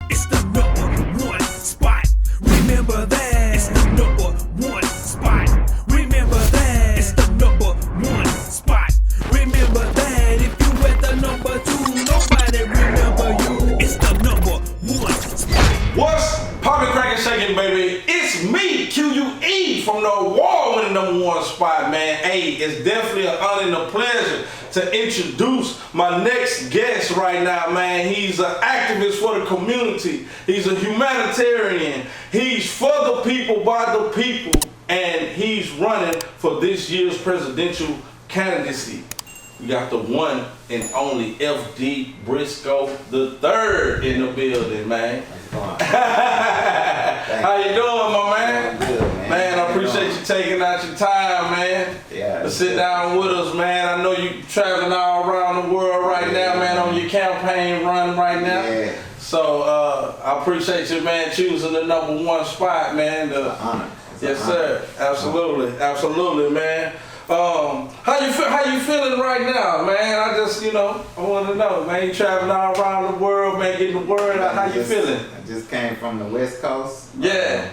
It's the #1 spot. Remember that. It's the #1 spot. Remember that. It's the #1 spot. Remember that. If you at the #2, nobody remember you. It's the #1 spot. What's poppin', crackin', shaking, baby? It's me, Q.U.E, from the award-winning #1 spot, man. Hey, it's definitely an honor and a pleasure to introduce my next guest right now, man. He's an activist for the community. He's a humanitarian. He's for the people, by the people, and he's running for this year's presidential candidacy. We got the one and only FD Brisco III in the building, man. How you doing, my man? Good, man. Man, I appreciate you taking out your time, man. Yeah. To sit down with us, man. I know you traveling all around the world right now, man, on your campaign run right now. Yeah. So I appreciate you, man, choosing the #1 spot, man. Honor. Yes, sir. Absolutely, absolutely, man. How you feeling right now, man? I just, I want to know, man. You traveling all around the world, man, getting the word out. How you feeling? I just came from the West Coast. Yeah.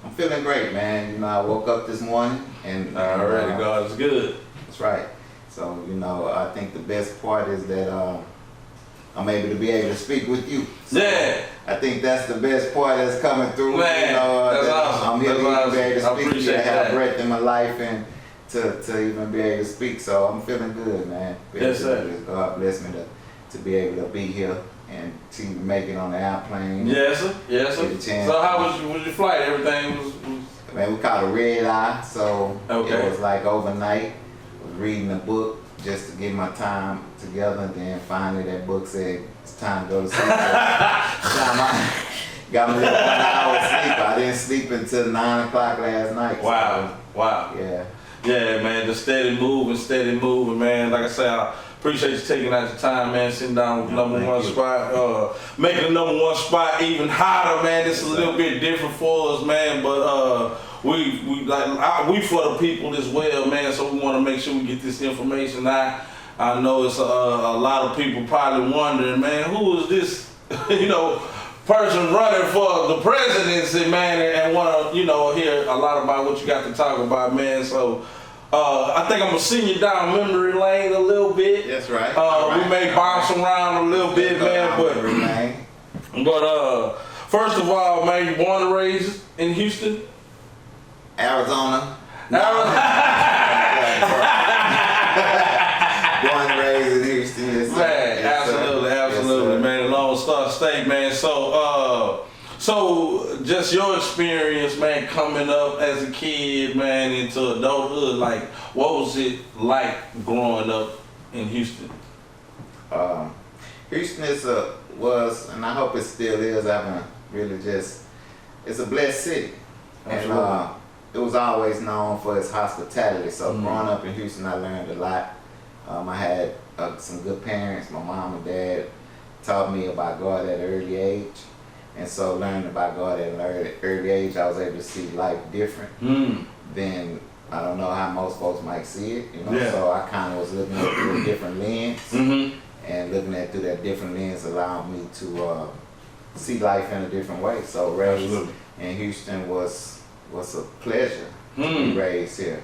I'm feeling great, man. I woke up this morning and Already, God is good. That's right. So, I think the best part is that I'm able to be able to speak with you. So Yeah. I think that's the best part that's coming through. Man, that's that awesome. I'm here to That's be able to awesome. I speak to you, appreciate have that. breath in my life, and to even be able to speak. So I'm feeling good, man. Yes, sir. God bless me to be able to be here and to make it on the airplane. Yes, sir. Yes, sir. Get a chance. So how was your flight? Everything was Man, we caught a red eye, so Okay. it was like overnight. Was reading a book just to get my time together, and then finally that book said it's time to go to sleep. Got me 1 hour sleep. I didn't sleep until 9 o'clock last night. Wow. Wow. So, yeah. Yeah, man, just steady moving, man. Like I said, I appreciate you taking out your time, man, sitting down with #1 spot, making the #1 spot even hotter, man. This is a little bit different for us, man, but we for the people as well, man. So we want to make sure we get this information out. I know it's a lot of people probably wondering, man, who is this, person running for the presidency, man, and want to, hear a lot about what you got to talk about, man. So I think I'm gonna send you down memory lane a little bit. That's right. We may bounce around a little bit, man, but first of all, man, you born and raised in Houston? Arizona. Arizona. Born and raised in Houston. Yes, sir. Man, Yes, sir. absolutely, Yes, sir. man. Lone Star State, man. So just your experience, man, coming up as a kid, man, into adulthood. Like, what was it like growing up in Houston? Houston was, and I hope it still is. It's a blessed city, Absolutely. and it was always known for its hospitality. So growing up in Houston, I learned a lot. I had some good parents. My mom and dad taught me about God at an early age. And so learning about God at an early age, I was able to see life different than, I don't know how most folks might see it, Yeah. So I kind of was looking at it through a different lens, and looking at it through that different lens allowed me to see life in a different way. So raised in Houston was a pleasure to be raised here.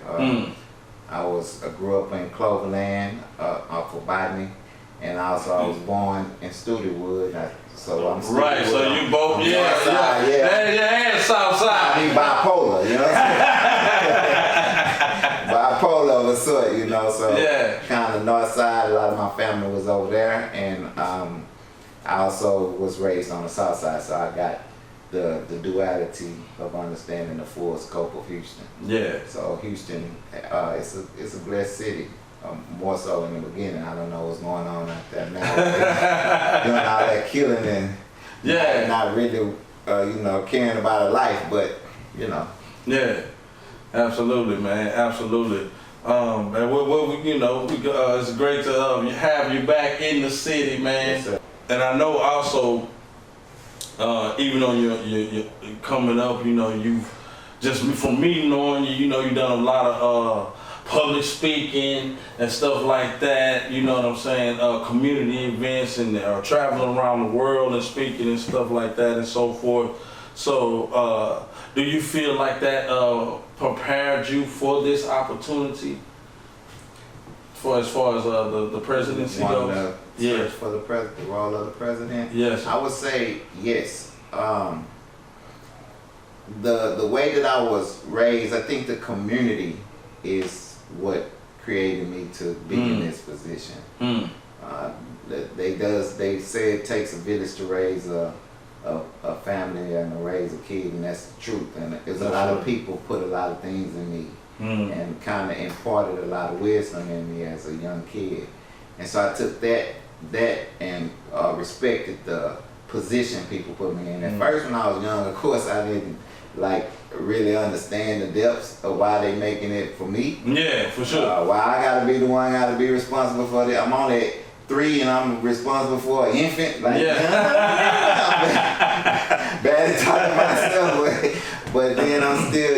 I grew up in Cloverland, off of Botany, and also I was born in Studewood. So I'm Right, so you both, and South side. I mean, bipolar, bipolar of a sort, so Yeah. kind of north side. A lot of my family was over there, and I also was raised on the south side, so I got the duality of understanding the full scope of Houston. Yeah. So Houston, it's a blessed city. More so in the beginning. I don't know what's going on out there now. Doing all that killing and not really, caring about a life, but Yeah, absolutely, man, absolutely. And it's great to have you back in the city, man. Yes, sir. And I know also, even on your coming up, you've just from me knowing you, you've done a lot of public speaking and stuff like that, you know what I'm saying, community events and traveling around the world and speaking and stuff like that and so forth. So do you feel like that prepared you for this opportunity as far as the presidency goes? Yeah, for the role of the president? Yes. I would say yes. The way that I was raised, I think the community is what created me to be in this position. They say it takes a village to raise a family and to raise a kid, and that's the truth. And there's a lot of people put a lot of things in me and kind of imparted a lot of wisdom in me as a young kid. And so I took that and respected the position people put me in. At first, when I was young, of course, I didn't really understand the depths of why they making it for me. Yeah, for sure. Why I gotta be the one, gotta be responsible for it. I'm only 3 and I'm responsible for an infant. Bad at talking myself, but then I'm still,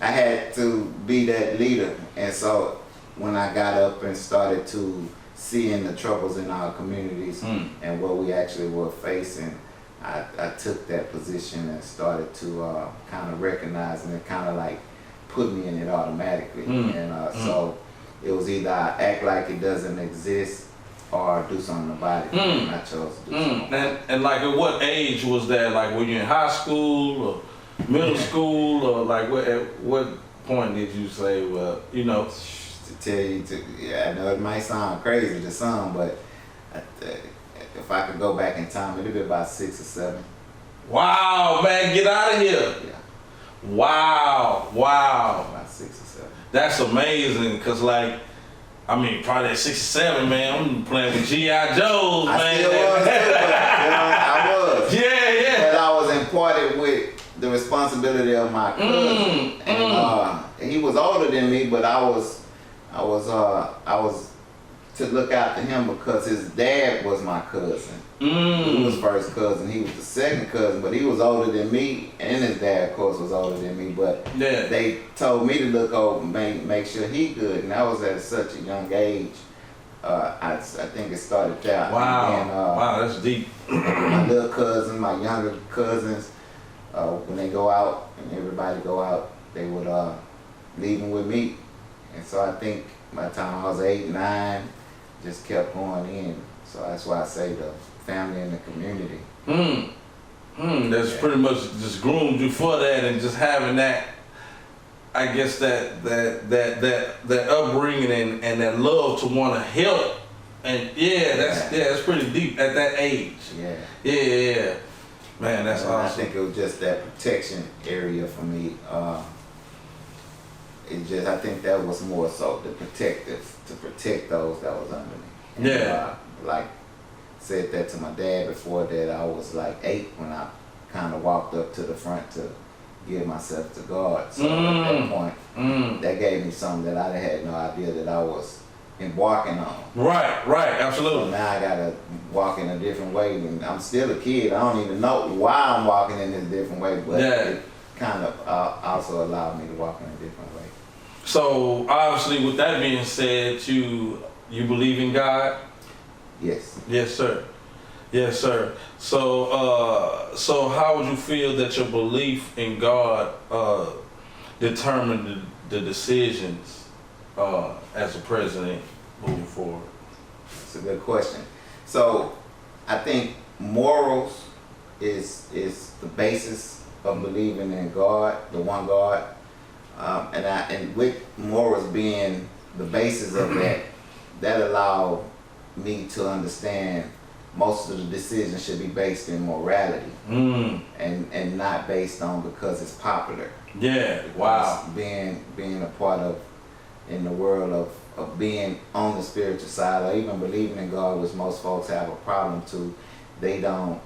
I had to be that leader. And so when I got up and started to seeing the troubles in our communities and what we actually were facing, I took that position and started to kind of recognize, and it kind of like put me in it automatically. And so it was either I act like it doesn't exist or do something about it. And I chose to do something about it. And like at what age was that? Like were you in high school or middle school, or like at what point did you say, well, To tell you, I know it might sound crazy to some, but if I could go back in time, it'd be about 6 or 7. Wow, man, get out of here. Yeah. Wow. About 6 or 7. That's amazing, cause probably at 6 or 7, man, I'm playing with G.I. Joes, man. I still was, I was. Yeah. But I was imparted with the responsibility of my cousin, and he was older than me, but I was to look after him because his dad was my cousin. He was first cousin. He was the second cousin, but he was older than me, and his dad, of course, was older than me. But they told me to look over, make sure he good, and that was at such a young age. I think it started there. Wow. And then, wow, that's deep. My little cousins, my younger cousins, when they go out and everybody go out, they would leave them with me. And so I think by the time I was 8, 9, just kept going in. So that's why I say the family and the community. That's pretty much just groomed you for that, and just having that, I guess that upbringing and that love to want to help. And that's pretty deep at that age. Yeah. Man, that's awesome. I think it was just that protection area for me. I think that was more so to protect those that was under me. And, like said that to my dad before that. I was like 8 when I kind of walked up to the front to give myself to God. So at that point, that gave me something that I had no idea that I was embarking on. Right, absolutely. So now I gotta walk in a different way, and I'm still a kid. I don't even know why I'm walking in this different way, but it kind of also allowed me to walk in a different way. So obviously, with that being said, you believe in God? Yes. Yes, sir. So how would you feel that your belief in God determined the decisions as a president moving forward? That's a good question. So I think morals is the basis of believing in God, the one God, and with morals being the basis of that allowed me to understand most of the decisions should be based in morality and not based on because it's popular. Yeah. Because wow. Being a part of in the world of being on the spiritual side, or even believing in God, which most folks have a problem to, they want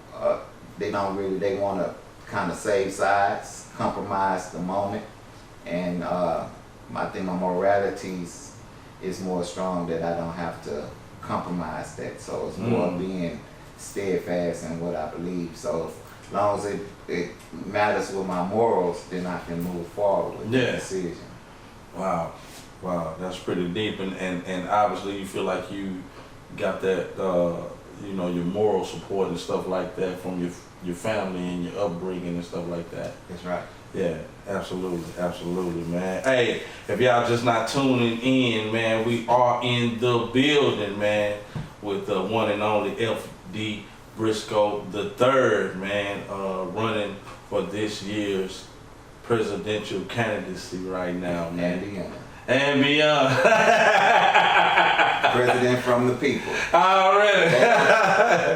to kind of save sides, compromise the moment, and I think my morality is more strong that I don't have to compromise that. So it's more being steadfast in what I believe. So as long as it matters with my morals, then I can move forward with the decision. Wow, that's pretty deep, and obviously you feel like you got that, you know, your moral support and stuff like that from your family and your upbringing and stuff like that. That's right. Yeah, absolutely, man. Hey, if y'all just not tuning in, man, we are in the building, man, with the one and only F.D. Brisco the third, man, running for this year's presidential candidacy right now, man. And beyond. President from the people. Already.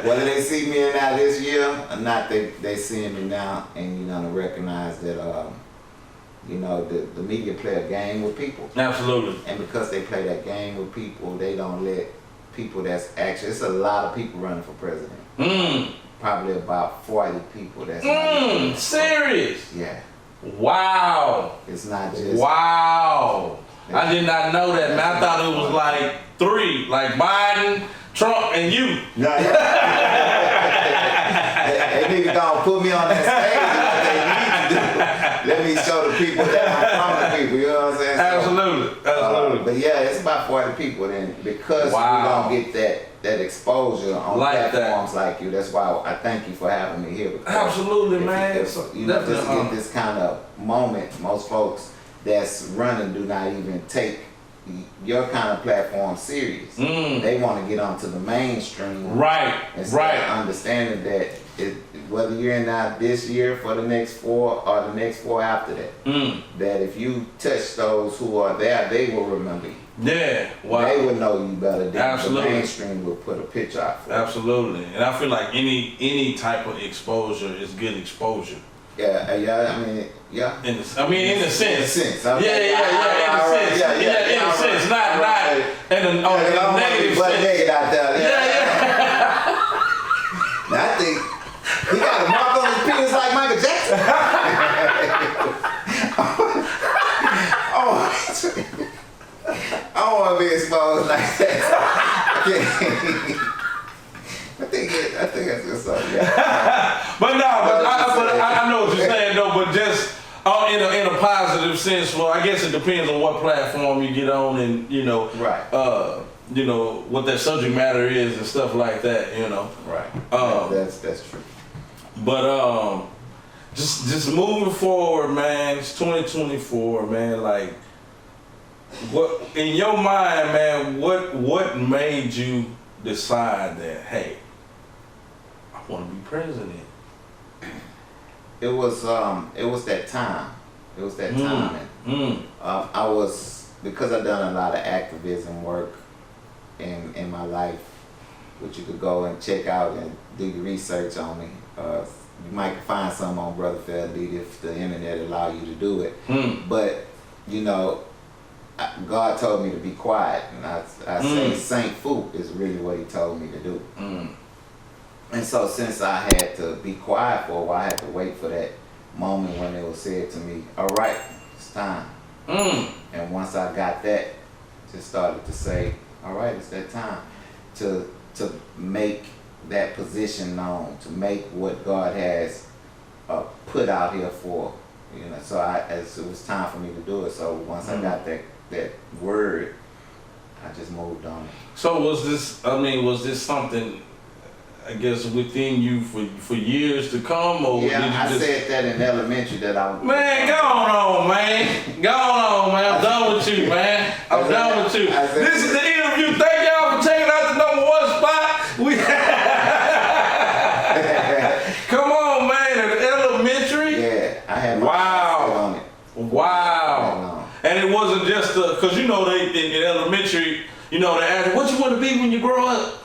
Whether they see me or not this year or not, they seeing me now, and you're gonna recognize that you know, the media play a game with people. Absolutely. And because they play that game with people, they don't let people that's actually, it's a lot of people running for president. Probably about 40 people that's serious? Yeah. Wow. It's not just wow. I did not know that, man. I thought it was like 3, like Biden, Trump, and you. No, they niggas gonna put me on that stage and what they need to do. Let me show the people that I'm from the people, you know what I'm saying? So, Absolutely. But yeah, it's about 40 people then, because we don't get that exposure on like platforms like you. That's why I thank you for having me here. Absolutely, man. You know, just to get this kind of moment, most folks that's running do not even take your kind of platform serious. They want to get onto the mainstream. Right. Instead of understanding that whether you're in that this year for the next 4 or the next 4 after that, that if you touch those who are there, they will remember you. Yeah. Wow. They would know you better than Absolutely. the mainstream will put a picture out for you. Absolutely. And I feel like any type of exposure is good exposure. Yeah, I mean, yeah. In the sense. In the sense. In In the sense. Not in a negative sense. Naked out there. Yeah. Now I think he got a mark on his penis like Michael Jackson. I don't want to be exposed like that. I think that's just something. Yeah. But I know what you're saying though. But just in a positive sense. Well, I guess it depends on what platform you get on, and you know, right. You know what that subject matter is and stuff like that. You know, right. That's true. But just moving forward, man. It's 2024, man. Like, what in your mind, man? What made you decide that, hey, I want to be president? It was that time. It was that timing. I was, because I've done a lot of activism work in my life, which you could go and check out and do your research on me. You might find some on Brother Feldeed if the internet allow you to do it. But you know, God told me to be quiet, and I say Saint Fu is really what He told me to do. And so since I had to be quiet for a while, I had to wait for that moment when it was said to me, all right, it's time. And once I got that, just started to say, all right, it's that time to make that position known, to make what God has put out here for, you know. So it was time for me to do it. So once I got that word, I just moved on. So was this something, I guess, within you for years to come, or yeah, did you I said that in elementary that I was. Man, go on, man. Go on, man. I'm done with you, man. I'm done with you. This is the interview. Thank y'all for checking out the #1 spot. We come on, man. In elementary. Yeah, I had my on it. Wow. And it wasn't just because you know they in elementary, you know, they ask, what you want to be when you grow up?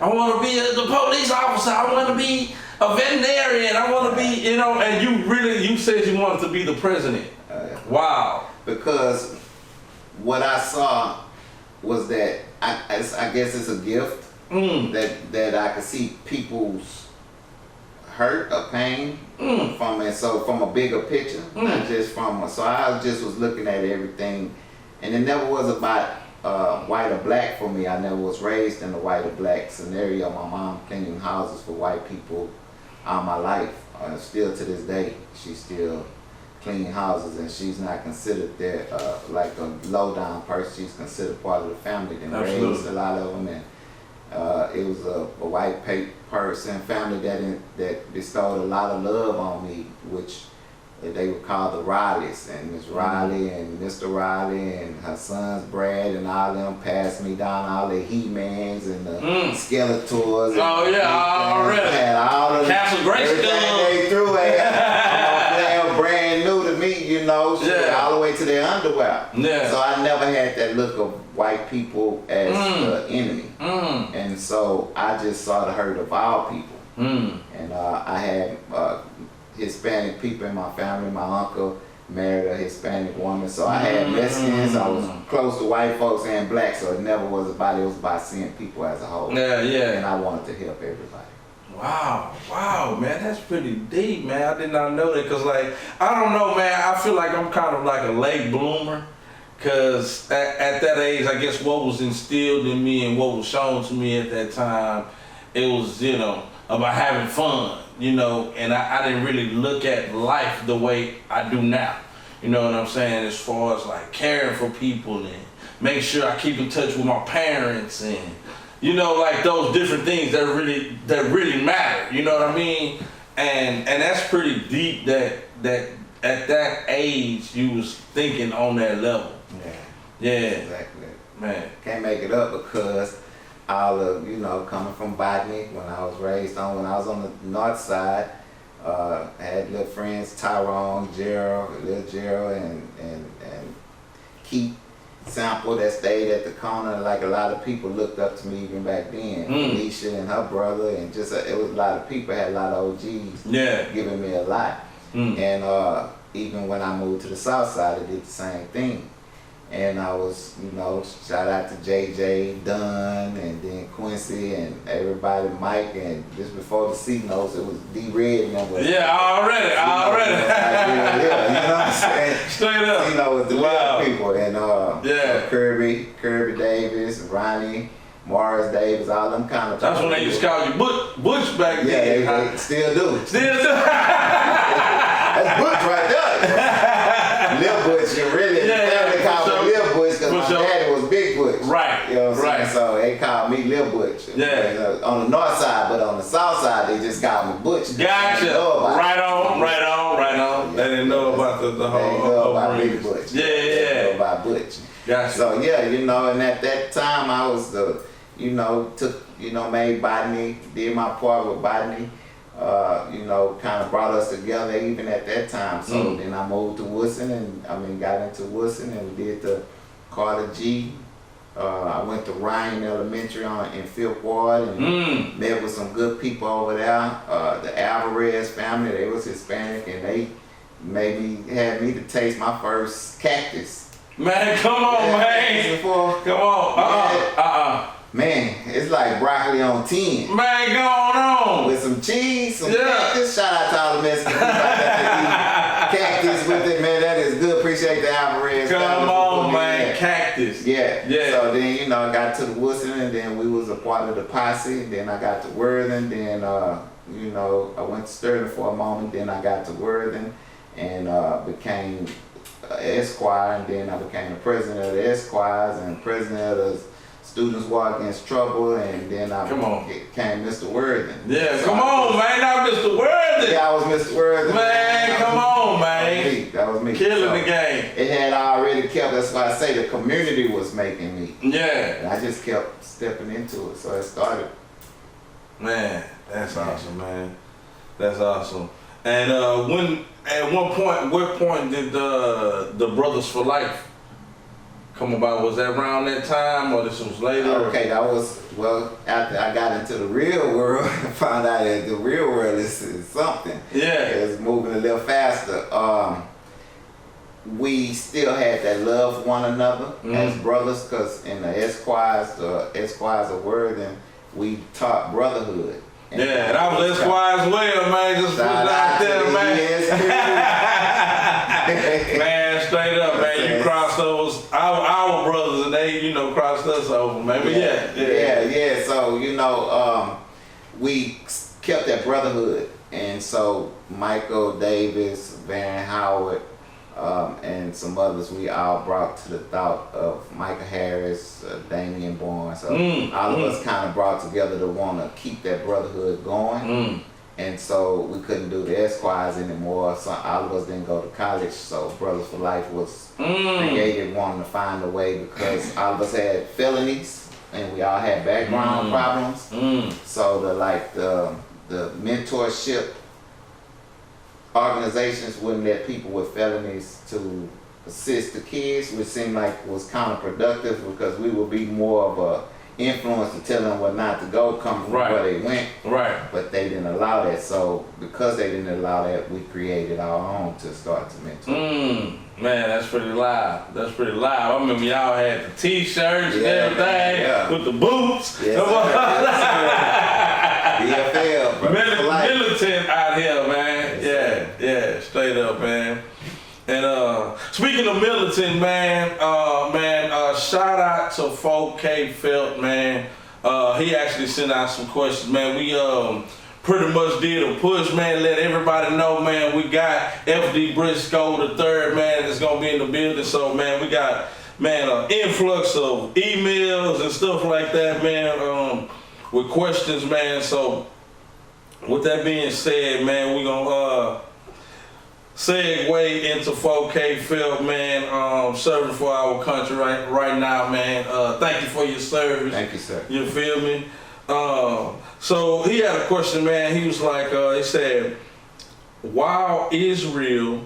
I want to be the police officer. I want to be a veterinarian. I want to be, you know, and you said you wanted to be the president. Wow. Because what I saw was that I guess it's a gift that I could see people's hurt or pain from it. So from a bigger picture, not just from so I just was looking at everything, and it never was about white or black for me. I never was raised in a white or black scenario. My mom cleaning houses for white people all my life. Still to this day, she still clean houses, and she's not considered that like a low down person. She's considered part of the family. And raised a lot of them, and it was a white person family that bestowed a lot of love on me, which they were called the Rileys, and Miss Riley and Mr. Riley and her sons Brad and all them passed me down all the He-Mans and the Skeletors. Oh yeah, already. Had all the Castle Grayskull. They threw at brand new to me, you know, all the way to their underwear. Yeah. So I never had that look of white people as the enemy. And so I just saw the hurt of all people. And I had Hispanic people in my family. My uncle married a Hispanic woman, so I had Mexicans. I was close to white folks and black, so it never was about it. It was about seeing people as a whole. Yeah, yeah. And I wanted to help everybody. Wow, man, that's pretty deep, man. I did not know that, cause like I don't know, man. I feel like I'm kind of like a late bloomer, cause at that age, I guess what was instilled in me and what was shown to me at that time, it was about having fun. And I didn't really look at life the way I do now. You know what I'm saying? As far as like caring for people and making sure I keep in touch with my parents and, like those different things that really matter. You know what I mean? And that's pretty deep that at that age you was thinking on that level. Yeah. Exactly. Man. Can't make it up because all of, coming from Botany, when I was on the north side, I had little friends, Tyrone, little Gerald, and Keith Sample that stayed at the corner. Like a lot of people looked up to me even back then. Alicia and her brother, and just it was a lot of people, had a lot of OGs giving me a lot. And even when I moved to the south side, I did the same thing. And I was, shout out to JJ, Dunn, and then Quincy, and everybody, Mike, and just before the C-Notes, it was D-Red. Yeah, already. You know what I'm saying? Straight up. With the little people, and Kirby Davis, Ronnie, Morris Davis, all them kind of. That's when they used to call you Butch back then. Yeah, they still do. Still do. That's Butch right there. Lil Butch, really. They called me Lil Butch because my daddy was Big Butch. Right. You know what I'm saying? So they called me Lil Butch. Yeah. On the north side, but on the south side, they just called me Butch. Gotcha. Right on. They didn't know about the whole. They didn't know about Big Butch. Yeah. They didn't know about Butch. Gotcha. So and at that time, I was made Botany, did my part with Botany. Kind of brought us together even at that time. So then I moved to Woodson got into Woodson, and we did the Carter G. I went to Ryan Elementary in Fifth Ward and met with some good people over there. The Alvarez family, they was Hispanic, and they had me to taste my first cactus. Man, come on, man. Come on. Man, it's like broccoli on 10. Man, going on. With some cheese, some cactus. Shout out to all the Mexicans who got to eat cactus with it, man. That is good. Appreciate the Alvarez. Come on, man. Cactus. Yeah. So then, I got to the Woodson, and then we was a part of the posse. Then I got to Worthing. Then, I went to Sterling for a moment. Then I got to Worthing and became Esquire. And then I became the president of the Esquires and president of the Students War Against Trouble, and then I became Mr. Worthing. Yeah, so come on, man, not Mr. Worthing. Yeah, I was Mr. Worthing. Man, come on, man. That was me. Killing the game. It had already kept, that's why I say the community was making me. Yeah. And I just kept stepping into it, so it started. Man, that's awesome, man. That's awesome. And what point did the Brothers for Life come about? Was that around that time, or this was later? Okay, that was, after I got into the real world, I found out that the real world is something. Yeah. It's moving a little faster. We still had that love for one another as brothers, because in the Esquires of Worthing, we taught brotherhood. And I was Esquires well, man. Just put it out there, man. Man, straight up, man. You crossed over our brothers, and they, crossed us over, man. But yeah. So, we kept that brotherhood. And so Michael Davis, Van Howard, and some others, we all brought to the thought of Michael Harris, Damian Bourne. So all of us kind of brought together to want to keep that brotherhood going. And so we couldn't do the Esquires anymore. So all of us didn't go to college. So Brothers for Life was created, wanting to find a way, because all of us had felonies and we all had background problems. So the mentorship organizations wouldn't let people with felonies to assist the kids, which seemed like was counterproductive, because we would be more of a influence to tell them what not to go, come from where they went. But they didn't allow that. So because they didn't allow that, we created our own to start to mentor. Man, that's pretty live. That's pretty live. I remember y'all had the t-shirts and everything with the boots. BFL, bro. Militant out here, man. Yeah, straight up, man. And speaking of militant, man, shout out to 4K Felt, man. He actually sent out some questions, man. We pretty much did a push, man. Let everybody know, man. We got FD Brisco the third, man, that's gonna be in the building. So, man, we got, man, an influx of emails and stuff like that, man, with questions, man. So, with that being said, man, we gonna segue into 4K Felt, man, serving for our country right now, man. Thank you for your service. Thank you, sir. You feel me? So he had a question, man. He was like, he said, while Israel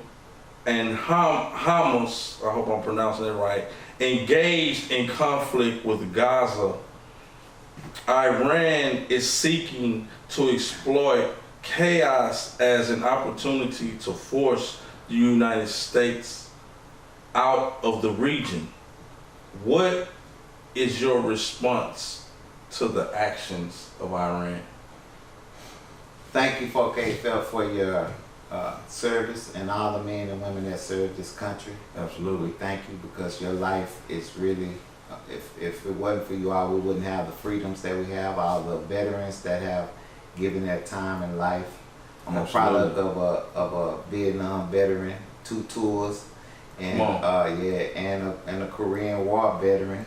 and Hamas, I hope I'm pronouncing it right, engaged in conflict with Gaza, Iran is seeking to exploit chaos as an opportunity to force the United States out of the region. What is your response to the actions of Iran? Thank you, 4K Felt, for your service, and all the men and women that serve this country. Absolutely. We thank you, because your life is really, if it wasn't for you all, we wouldn't have the freedoms that we have, all the veterans that have given their time and life. I'm a product of a Vietnam veteran, 2 tours, and and a Korean War veteran.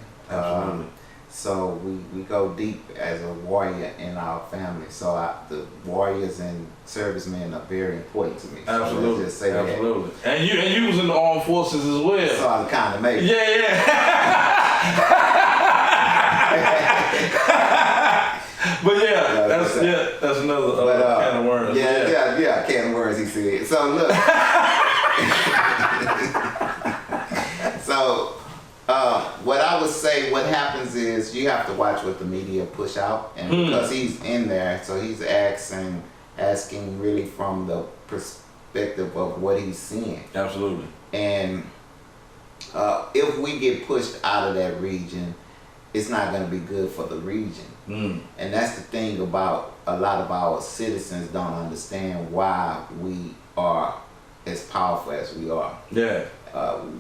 So we go deep as a warrior in our family. So the warriors and servicemen are very important to me. Absolutely. So just say absolutely. That. And you was in the armed forces as well. So I'm kind of maybe. Yeah. But that's another can of worms. Yeah, can of worms, he said. So look. What I would say, what happens is you have to watch what the media push out, and because he's in there, so he's asking really from the perspective of what he's seeing. Absolutely. And if we get pushed out of that region, it's not going to be good for the region. And that's the thing about a lot of our citizens don't understand why we are as powerful as we are. Yeah.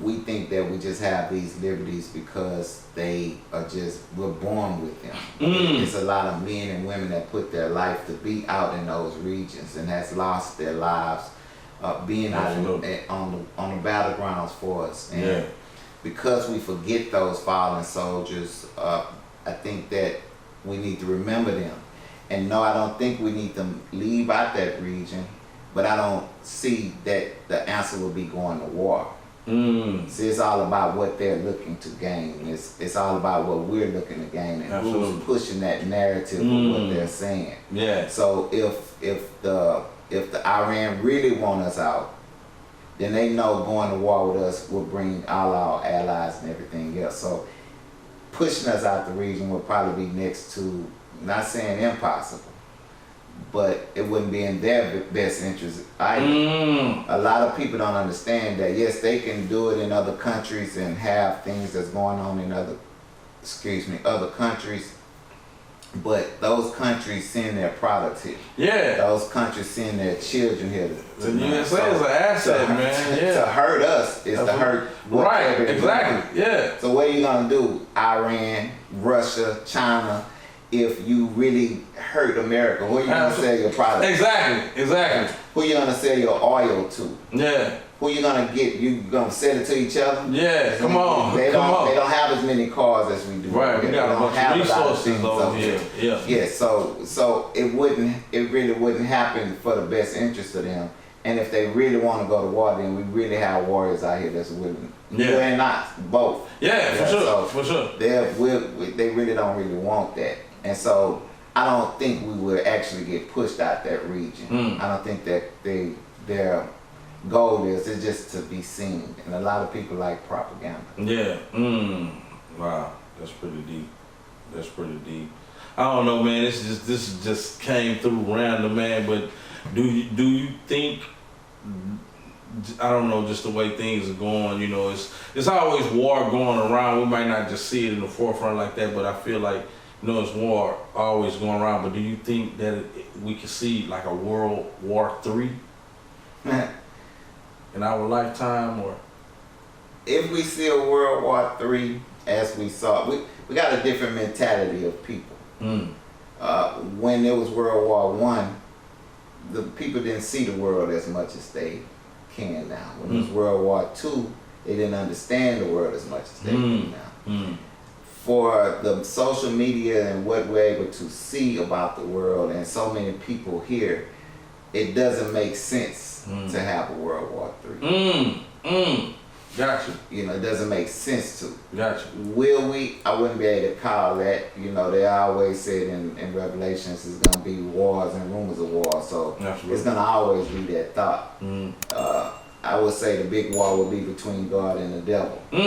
We think that we just have these liberties because we're born with them. It's a lot of men and women that put their life to be out in those regions and has lost their lives being out on the battlegrounds for us. And because we forget those fallen soldiers, I think that we need to remember them. And no, I don't think we need to leave out that region, but I don't see that the answer will be going to war. See, it's all about what they're looking to gain. It's all about what we're looking to gain, and who's pushing that narrative of what they're saying. Yeah. So if the Iran really want us out, then they know going to war with us will bring all our allies and everything else. So pushing us out the region would probably be next to, not saying impossible, but it wouldn't be in their best interest either. A lot of people don't understand that, yes, they can do it in other countries and have things that's going on in other countries, but those countries send their products here. Yeah. Those countries send their children here. The USA is an asset, man. Yeah. To hurt us is to hurt. Right, exactly. Yeah. So what are you gonna do? Iran, Russia, China, if you really hurt America? Who you gonna sell your product? Exactly. Who you gonna sell your oil to? Yeah. Who you gonna get? You gonna sell it to each other? Yeah. Come on. They don't have as many cars as we do. Right. We got a bunch of resources over here. Yeah. Yeah. So it really wouldn't happen for the best interest of them. And if they really want to go to war, then we really have warriors out here that's willing. Yeah. You and not both. Yeah, for sure. So for sure. They really don't really want that. And so I don't think we would actually get pushed out that region. I don't think that their goal is just to be seen. And a lot of people like propaganda. Yeah. Wow. That's pretty deep. I don't know, man. This just came through random, man. But do you think? I don't know, just the way things are going, you know, it's always war going around. We might not just see it in the forefront like that, but I feel like, you know, it's war always going around. But do you think that we could see like a World War III in our lifetime, or? If we see a World War III as we saw, we got a different mentality of people. When there was World War I, the people didn't see the world as much as they can now. When it was World War II, they didn't understand the world as much as they do now. For the social media and what we're able to see about the world and so many people here, it doesn't make sense to have a World War III. Gotcha. You know, it doesn't make sense to. Gotcha. Will we? I wouldn't be able to call that. You know, they always said in Revelations it's going to be wars and rumors of war. So it's going to always be that thought. I would say the big war will be between God and the devil. We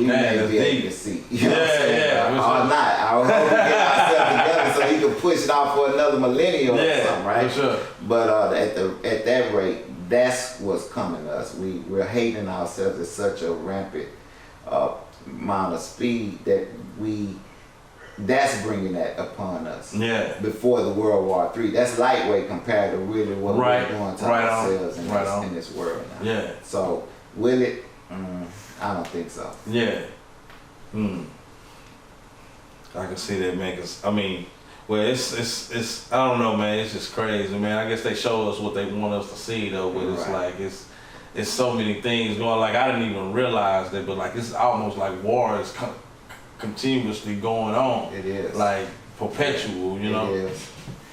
may be able to see. You know what I'm saying? Or not. I hope we get ourselves together so he can push it off for another millennium or something, right? For sure. But at that rate, that's what's coming to us. We're hating ourselves at such a rampant amount of speed that that's bringing that upon us. Yeah. Before the World War III, that's lightweight compared to really what we're doing to ourselves in this world now. Yeah. So will it? I don't think so. Yeah. I can see that, man. 'Cause I mean, well, it's I don't know, man. It's just crazy, man. I guess they show us what they want us to see, though. But it's like it's so many things going. Like I didn't even realize that, but like it's almost like war is continuously going on. It is like perpetual, you know. It is.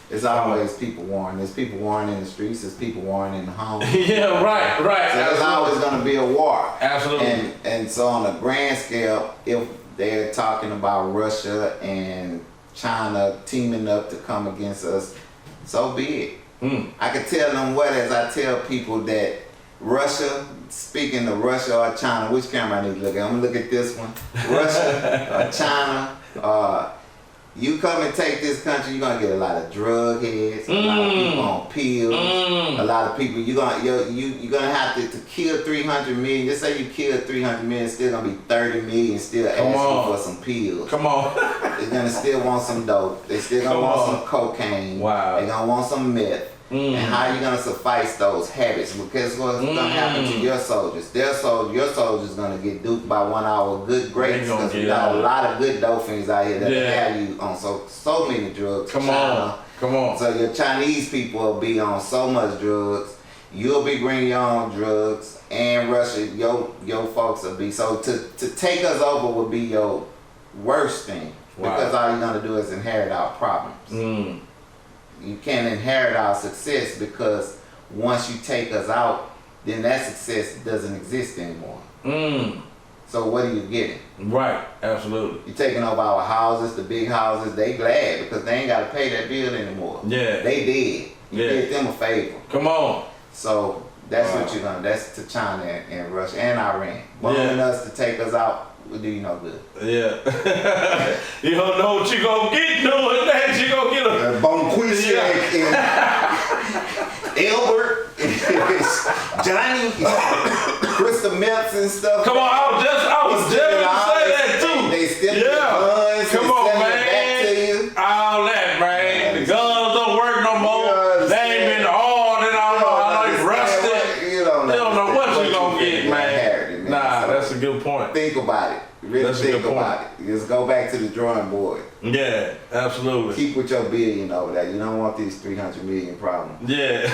It's always people warring. There's people warring in the streets. There's people warring in the homes. Yeah, right. So there's always going to be a war. Absolutely. And so on a grand scale, if they're talking about Russia and China teaming up to come against us, so be it. I can tell them what, as I tell people that Russia, speaking of Russia or China, which camera I need to look at? I'm gonna look at this one. Russia or China, you come and take this country, you're gonna get a lot of drug heads, a lot of people on pills, a lot of people. You're gonna have to kill 300 million. Just say you kill 300 million, still gonna be 30 million still asking for some pills. Come on. They're gonna still want some dope. They still gonna want some cocaine. Wow. They're gonna want some meth. And how are you gonna suffice those habits? Because what's gonna happen to your soldiers? Your soldiers gonna get duped by one of our good greats, because we got a lot of good dolphins out here that have you on so many drugs. Come on. So your Chinese people will be on so much drugs. You'll be bringing your own drugs, and Russia, your folks will be. So to take us over would be your worst thing, because all you're gonna do is inherit our problems. You can't inherit our success, because once you take us out, then that success doesn't exist anymore. So what are you getting? Right, absolutely. You're taking over our houses, the big houses. They glad because they ain't got to pay that bill anymore. Yeah. They did. You did them a favor. Come on. So that's what you're gonna. That's to China and Russia and Iran. Wanting us to take us out will do you no good. Yeah. You don't know what you gonna get doing that. You gonna get a Bonquisha and Albert, Johnny, Crystal Melts and stuff. Come on, I was just gonna say that too. They still guns. Come on, man. Back to you. All that, man. The guns don't work no more. They ain't been hard and all like rusted. You don't know what you gonna get, man. Nah, that's a good point. Think about it. Really That's a good think point. about it. Just go back to the drawing board. Yeah, absolutely. Keep with your billion over there. You don't want these 300 million problems. Yeah.